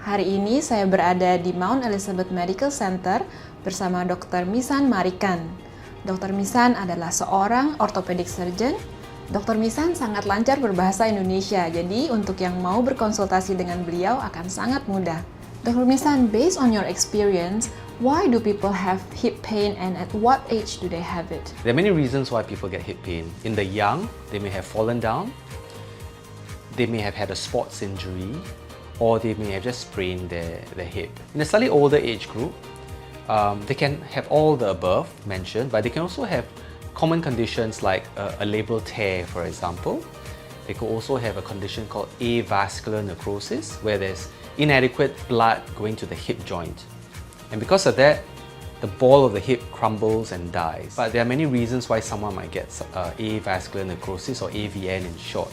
Hari ini saya berada di Mount Elizabeth Medical Center bersama Dr Mizan Marican. Dr Mizan adalah seorang ortopedic surgeon. Dr Mizan sangat lancar berbahasa Indonesia, jadi untuk yang mau berkonsultasi dengan beliau akan sangat mudah. Dr Mizan, based on your experience, why do people have hip pain and at what age do they have it? There are many reasons why people get hip pain. In the young, they may have fallen down, they may have had a sports injury, or they may have just sprained their hip. In a slightly older age group, they can have all the above mentioned, but they can also have common conditions like a labral tear, for example. They could also have a condition called avascular necrosis, where there's inadequate blood going to the hip joint. And because of that, the ball of the hip crumbles and dies. But there are many reasons why someone might get avascular necrosis, or AVN in short.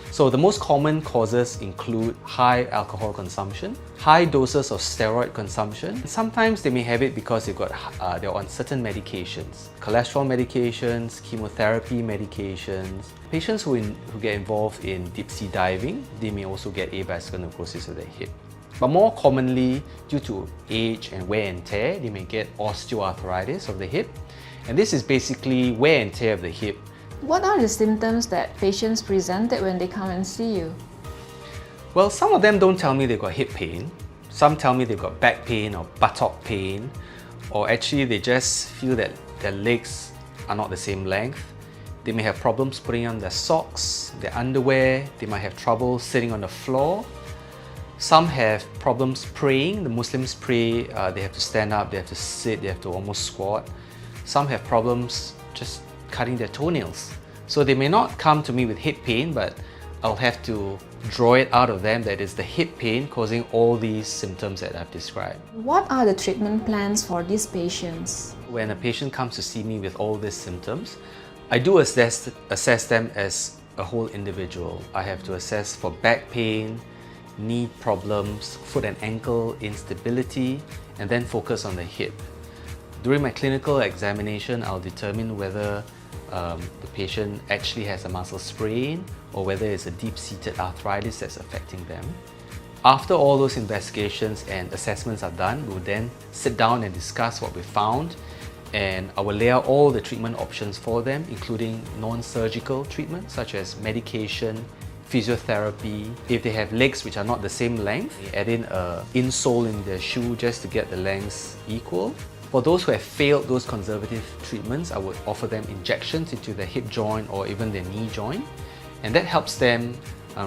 So the most common causes include high alcohol consumption, high doses of steroid consumption. Sometimes they may have it because they're on certain medications, cholesterol medications, chemotherapy medications. Patients who get involved in deep sea diving, they may also get avascular necrosis of their hip. But more commonly, due to age and wear and tear, they may get osteoarthritis of the hip. And this is basically wear and tear of the hip. What are the symptoms that patients presented when they come and see you? Well, some of them don't tell me they've got hip pain. Some tell me they've got back pain or buttock pain. Or actually they just feel that their legs are not the same length. They may have problems putting on their socks, their underwear. They might have trouble sitting on the floor. Some have problems praying. The Muslims pray, they have to stand up, they have to sit, they have to almost squat. Some have problems just cutting their toenails. So they may not come to me with hip pain, but I'll have to draw it out of them that it's the hip pain causing all these symptoms that I've described. What are the treatment plans for these patients? When a patient comes to see me with all these symptoms, I do assess them as a whole individual. I have to assess for back pain, knee problems, foot and ankle instability, and then focus on the hip. During my clinical examination, I'll determine whether the patient actually has a muscle sprain or whether it's a deep-seated arthritis that's affecting them. After all those investigations and assessments are done, we'll then sit down and discuss what we found, and I will lay out all the treatment options for them, including non-surgical treatment such as medication, physiotherapy. If they have legs which are not the same length, we add in an insole in their shoe just to get the lengths equal. For those who have failed those conservative treatments, I would offer them injections into the hip joint or even their knee joint, and that helps them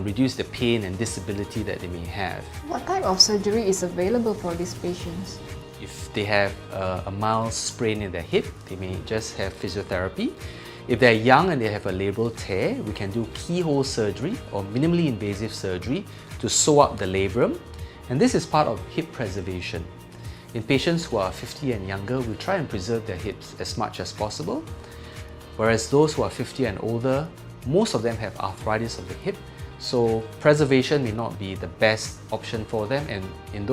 reduce the pain and disability that they may have. What type of surgery is available for these patients? If they have a mild sprain in their hip, they may just have physiotherapy. If they're young and they have a labral tear, we can do keyhole surgery or minimally invasive surgery to sew up the labrum, and this is part of hip preservation. In patients who are 50 and younger, we try and preserve their hips as much as possible. Whereas those who are 50 and older, most of them have arthritis of the hip, so preservation may not be the best option for them, and in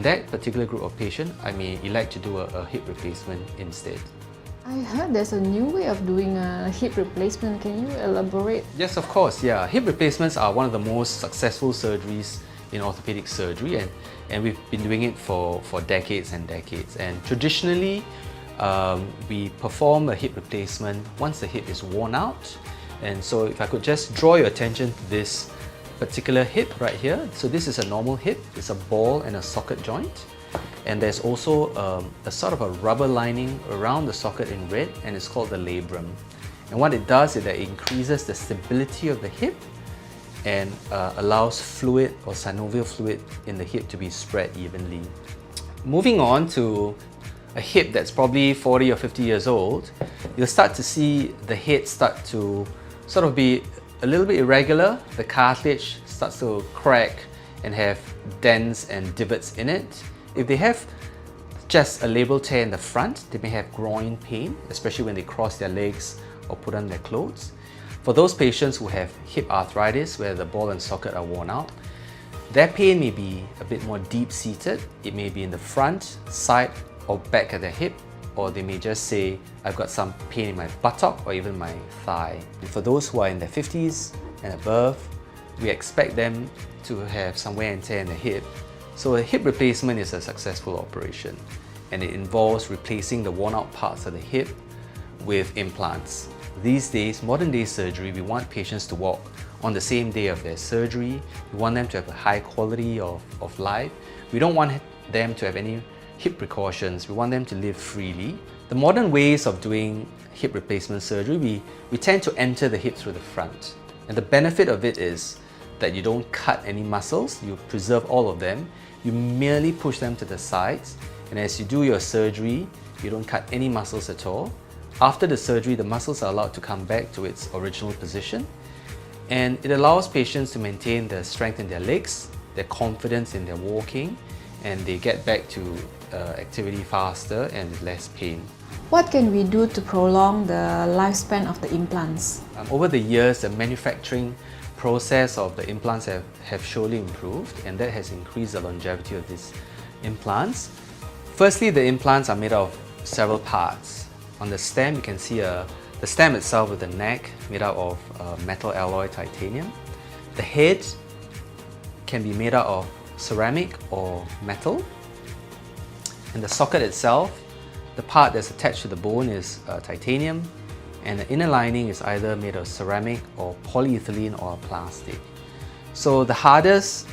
that particular group of patient, I may elect to do a hip replacement instead. I heard there's a new way of doing a hip replacement. Can you elaborate? Yes, of course, yeah. Hip replacements are one of the most successful surgeries in orthopedic surgery, and we've been doing it for decades and decades. And traditionally, we perform a hip replacement once the hip is worn out. And so if I could just draw your attention to this particular hip right here. So this is a normal hip. It's a ball and a socket joint. And there's also a sort of a rubber lining around the socket in red, and it's called the labrum. And what it does is that it increases the stability of the hip and allows fluid or synovial fluid in the hip to be spread evenly. Moving on to a hip that's probably 40 or 50 years old, you'll start to see the head start to sort of be a little bit irregular. The cartilage starts to crack and have dents and divots in it. If they have just a labral tear in the front, they may have groin pain, especially when they cross their legs or put on their clothes. For those patients who have hip arthritis, where the ball and socket are worn out, their pain may be a bit more deep-seated. It may be in the front, side, or back of the hip, or they may just say, I've got some pain in my buttock or even my thigh. And for those who are in their 50s and above, we expect them to have some wear and tear in the hip. So a hip replacement is a successful operation, and it involves replacing the worn out parts of the hip with implants. These days, modern day surgery, we want patients to walk on the same day of their surgery. We want them to have a high quality of life. We don't want them to have any hip precautions. We want them to live freely. The modern ways of doing hip replacement surgery, we tend to enter the hip through the front. And the benefit of it is that you don't cut any muscles, you preserve all of them. You merely push them to the sides, and as you do your surgery, you don't cut any muscles at all. After the surgery, the muscles are allowed to come back to its original position, and it allows patients to maintain the strength in their legs, their confidence in their walking, and they get back to activity faster and with less pain. What can we do to prolong the lifespan of the implants? Over the years, the manufacturing process of the implants have surely improved, and that has increased the longevity of these implants. Firstly, the implants are made of several parts. On the stem, you can see the stem itself with the neck made out of metal alloy titanium. The head can be made out of ceramic or metal. And the socket itself, the part that's attached to the bone, is titanium, and the inner lining is either made of ceramic or polyethylene or plastic. So the hardest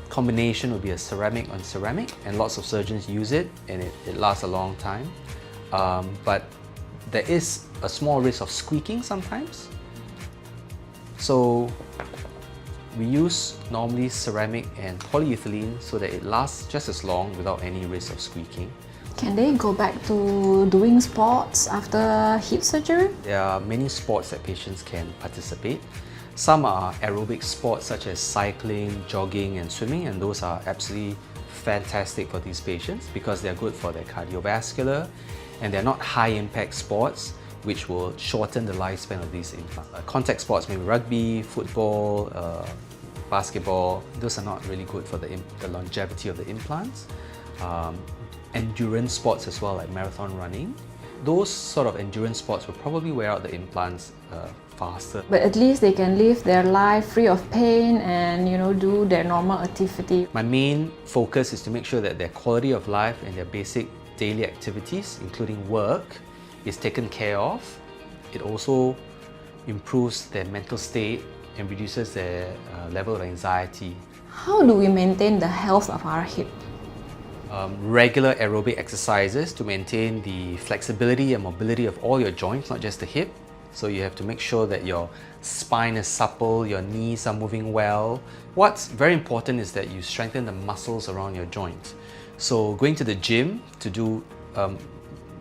combination would be a ceramic on ceramic, and lots of surgeons use it, and it lasts a long time. But there is a small risk of squeaking sometimes. So we use normally ceramic and polyethylene so that it lasts just as long without any risk of squeaking. Can they go back to doing sports after hip surgery? There are many sports that patients can participate. Some are aerobic sports such as cycling, jogging and swimming, and those are absolutely fantastic for these patients because they're good for their cardiovascular, and they're not high impact sports which will shorten the lifespan of these implants. Contact sports, maybe rugby, football, basketball, those are not really good for the longevity of the implants. Endurance sports as well, like marathon running. Those sort of endurance sports will probably wear out the implants faster. But at least they can live their life free of pain and do their normal activity. My main focus is to make sure that their quality of life and their basic daily activities, including work, is taken care of. It also improves their mental state and reduces their level of anxiety. How do we maintain the health of our hip? Regular aerobic exercises to maintain the flexibility and mobility of all your joints, not just the hip. So you have to make sure that your spine is supple, your knees are moving well. What's very important is that you strengthen the muscles around your joint. So going to the gym to do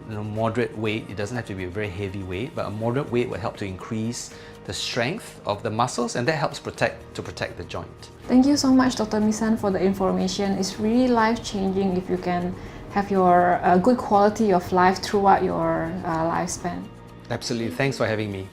moderate weight, it doesn't have to be a very heavy weight, but a moderate weight will help to increase the strength of the muscles, and that helps to protect the joint. Thank you so much, Dr. Mizan, for the information. It's really life-changing if you can have your good quality of life throughout your lifespan. Absolutely. Thanks for having me.